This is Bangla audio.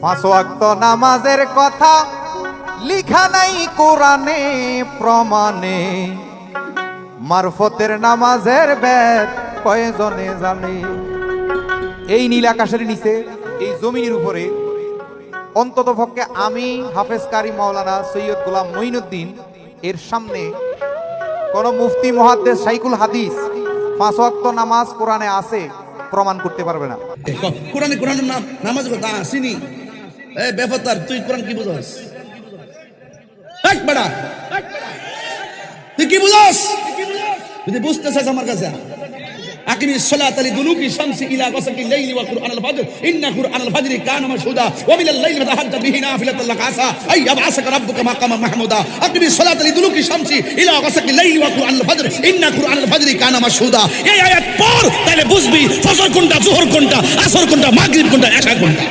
পাঁচ ওয়াক্ত নামাজের কথা লিখা নাই কোরআনে প্রমাণে, মারফতের নামাজের বেদ কয়জনে জানে। এই নীল আকাশের নিচে, এই জমিনের উপরে অন্তত পক্ষে আমি হাফেজ কারি মাওলানা সৈয়দ গোলাম মঈনুদ্দিন এর সামনে কোন মুফতি মুহাদ্দিস শাইখুল হাদিস পাঁচ ওয়াক্ত নামাজ কোরআনে আছে প্রমাণ করতে পারবে না। কোরআনের নামাজ কথা আসেনি। বেফতার, তুই কোরআন কি বুঝাস? বেটা তুই কি বুঝাস? যদি বুঝতে চাস আমার কাছে আকিমি সলাত লিদুলুকি শামসি ইলা গাসাকি লাইলি ওয়া কুরআনাল ফাজর ইন্না কুরআনাল ফাজরি কানা মাশহুদা ওয়া মিনাল লাইলি ফাতাহাজ্জাদ বিহি নাফিলাতান লাক আসা আই ইয়াবআসাকা রাব্বুকা মাকামান মাহমুদা। আকিমি সলাত লিদুলুকি শামসি ইলা গাসাকি লাইলি ওয়া কুরআনাল ফাজর ইন্না কুরআনাল ফাজরি কানা মাশহুদা। এই আয়াত পড়, তাহলে বুঝবি ফজর কোনটা, যোহর কোনটা, আসর কোনটা, মাগরিব কোনটা, এশা কোনটা।